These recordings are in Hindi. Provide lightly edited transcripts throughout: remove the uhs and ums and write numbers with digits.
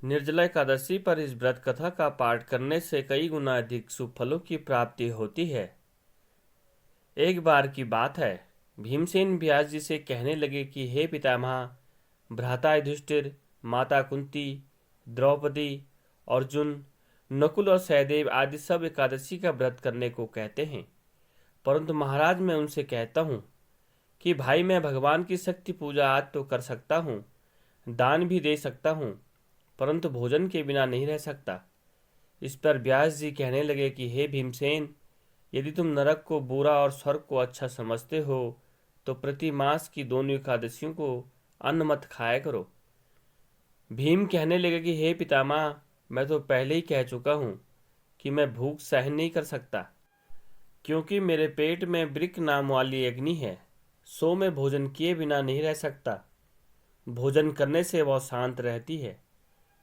निर्जला एकादशी पर इस व्रत कथा का पाठ करने से कई गुना अधिक शुभ फलों की प्राप्ति होती है। एक बार की बात है, भीमसेन व्यास जी से कहने लगे कि हे पितामह, भ्राता युधिष्ठिर, माता कुंती, द्रौपदी, अर्जुन, नकुल और सहदेव आदि सब एकादशी का व्रत करने को कहते हैं, परंतु महाराज मैं उनसे कहता हूँ कि भाई मैं भगवान की शक्ति पूजा आज तो कर सकता हूँ, दान भी दे सकता हूँ, परंतु भोजन के बिना नहीं रह सकता। इस पर व्यास जी कहने लगे कि हे भीमसेन, यदि तुम नरक को बुरा और स्वर्ग को अच्छा समझते हो तो प्रति मास की दोनों एकादशियों को अन्न मत खाया करो। भीम कहने लगे कि हे पितामह, मैं तो पहले ही कह चुका हूँ कि मैं भूख सहन नहीं कर सकता, क्योंकि मेरे पेट में वृक नाम वाली अग्नि है, सो मैं भोजन किए बिना नहीं रह सकता। भोजन करने से वह शांत रहती है,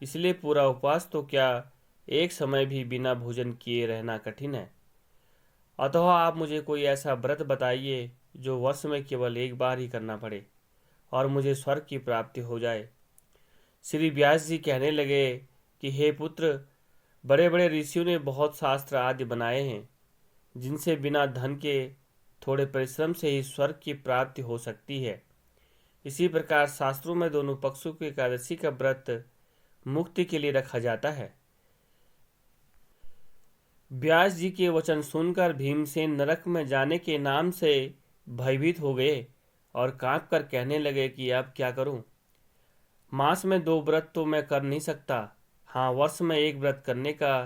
इसलिए पूरा उपवास तो क्या, एक समय भी बिना भोजन किए रहना कठिन है। अतः आप मुझे कोई ऐसा व्रत बताइए जो वर्ष में केवल एक बार ही करना पड़े और मुझे स्वर्ग की प्राप्ति हो जाए। श्री व्यास जी कहने लगे कि हे पुत्र, बड़े बड़े ऋषियों ने बहुत शास्त्र आदि बनाए हैं, जिनसे बिना धन के थोड़े परिश्रम से ही स्वर्ग की प्राप्ति हो सकती है। इसी प्रकार शास्त्रों में दोनों पक्षों की एकादशी का व्रत मुक्ति के लिए रखा जाता है। व्यास जी के वचन सुनकर भीमसेन नरक में जाने के नाम से भयभीत हो गए और कांप कर कहने लगे कि अब क्या करूं। मास में 2 व्रत तो मैं कर नहीं सकता, हाँ वर्ष में 1 व्रत करने का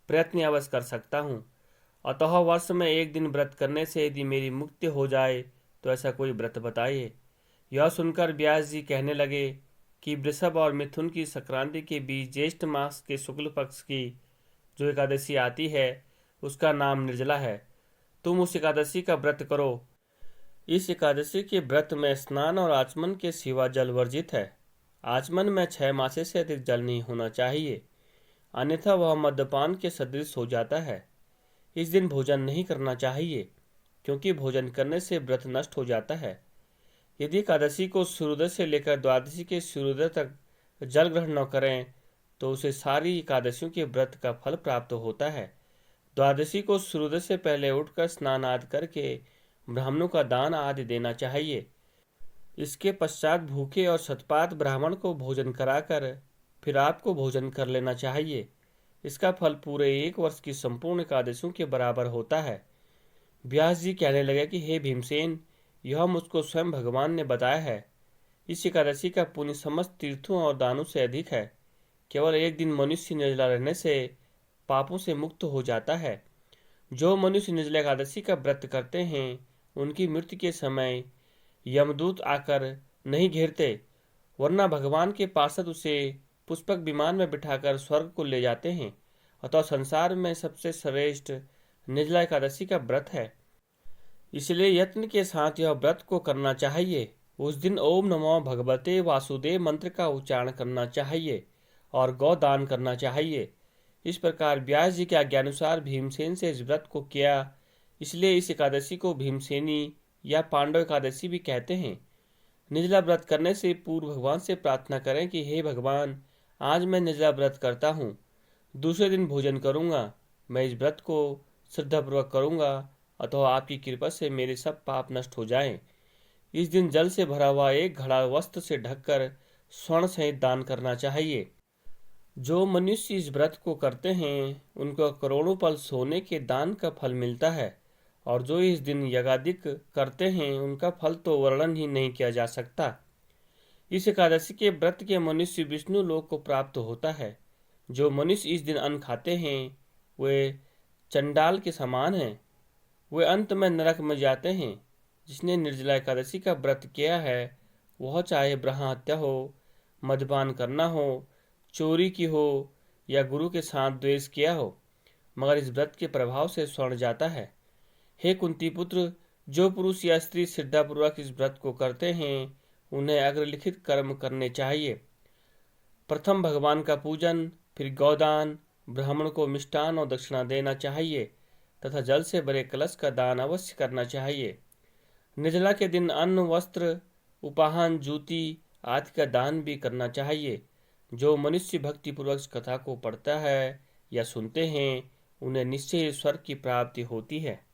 प्रयत्न अवश्य कर सकता हूँ। अतः वर्ष में 1 दिन व्रत करने से यदि मेरी मुक्ति हो जाए तो ऐसा कोई व्रत बताइए। यह सुनकर व्यास जी कहने लगे कि वृषभ और मिथुन की संक्रांति के बीच ज्येष्ठ मास के शुक्ल पक्ष की जो एकादशी आती है उसका नाम निर्जला है। तुम उस एकादशी का व्रत करो। इस एकादशी के व्रत में स्नान और आचमन के सिवा जल वर्जित है। आचमन में 6 मासे से अधिक जल नहीं होना चाहिए, अन्यथा वह मद्यपान के सदृश हो जाता है। इस दिन भोजन नहीं करना चाहिए, क्योंकि भोजन करने से व्रत नष्ट हो जाता है। यदि एकादशी को सूर्योदय से लेकर द्वादशी के सूर्योदय तक जल ग्रहण न करें तो उसे सारी एकादशियों के व्रत का फल प्राप्त होता है। द्वादशी को सूर्योदय से पहले उठकर स्नान आदि करके ब्राह्मणों का दान आदि देना चाहिए। इसके पश्चात भूखे और शतपात ब्राह्मण को भोजन कराकर फिर आपको भोजन कर लेना चाहिए। इसका फल पूरे 1 वर्ष की संपूर्ण एकादशियों के बराबर होता है। व्यास जी कहने लगे कि हे भीमसेन, यह मुझको स्वयं भगवान ने बताया है। इस एकादशी का पुण्य समस्त तीर्थों और दानों से अधिक है। केवल 1 दिन मनुष्य निर्जला रहने से पापों से मुक्त हो जाता है। जो मनुष्य निर्जला एकादशी का व्रत करते हैं उनकी मृत्यु के समय यमदूत आकर नहीं घेरते, वरना भगवान के पार्षद उसे पुष्पक विमान में बिठाकर स्वर्ग को ले जाते हैं। अतः संसार में सबसे श्रेष्ठ निर्जला एकादशी का व्रत है, इसलिए यत्न के साथ यह व्रत को करना चाहिए। उस दिन ओम नमो भगवते वासुदेव मंत्र का उच्चारण करना चाहिए और गौदान करना चाहिए। इस प्रकार व्यास जी के आज्ञानुसार भीमसेन से इस व्रत को किया, इसलिए इस एकादशी को भीमसेनी या पांडव एकादशी भी कहते हैं। निर्जला व्रत करने से पूर्व भगवान से प्रार्थना करें कि हे भगवान, आज मैं निर्जला व्रत करता हूँ, दूसरे दिन भोजन करूँगा, मैं इस व्रत को श्रद्धापूर्वक करूँगा, अतः आपकी कृपा से मेरे सब पाप नष्ट हो जाएं। इस दिन जल से भरा हुआ 1 घड़ा वस्त्र से ढककर स्वर्ण सहित दान करना चाहिए। जो मनुष्य इस व्रत को करते हैं उनको करोड़ों पल सोने के दान का फल मिलता है, और जो इस दिन यज्ञादिक करते हैं उनका फल तो वर्णन ही नहीं किया जा सकता। इस एकादशी के व्रत के मनुष्य विष्णु लोक को प्राप्त होता है। जो मनुष्य इस दिन अन्न खाते हैं वे चंडाल के समान हैं, वे अंत में नरक में जाते हैं। जिसने निर्जला एकादशी का व्रत किया है वह चाहे ब्रह्म हत्या हो, मद्यपान करना हो, चोरी की हो या गुरु के साथ द्वेष किया हो, मगर इस व्रत के प्रभाव से स्वर्ण जाता है। हे कुंती पुत्र, जो पुरुष या स्त्री श्रद्धापूर्वक इस व्रत को करते हैं उन्हें अग्रलिखित कर्म करने चाहिए। प्रथम भगवान का पूजन, फिर गौदान, ब्राह्मण को मिष्टान और दक्षिणा देना चाहिए तथा जल से भरे कलश का दान अवश्य करना चाहिए। निर्जला के दिन अन्न, वस्त्र, उपाहन, जूती आदि का दान भी करना चाहिए। जो मनुष्य भक्तिपूर्वक इस कथा को पढ़ता है या सुनते हैं, उन्हें निश्चय स्वर्ग की प्राप्ति होती है।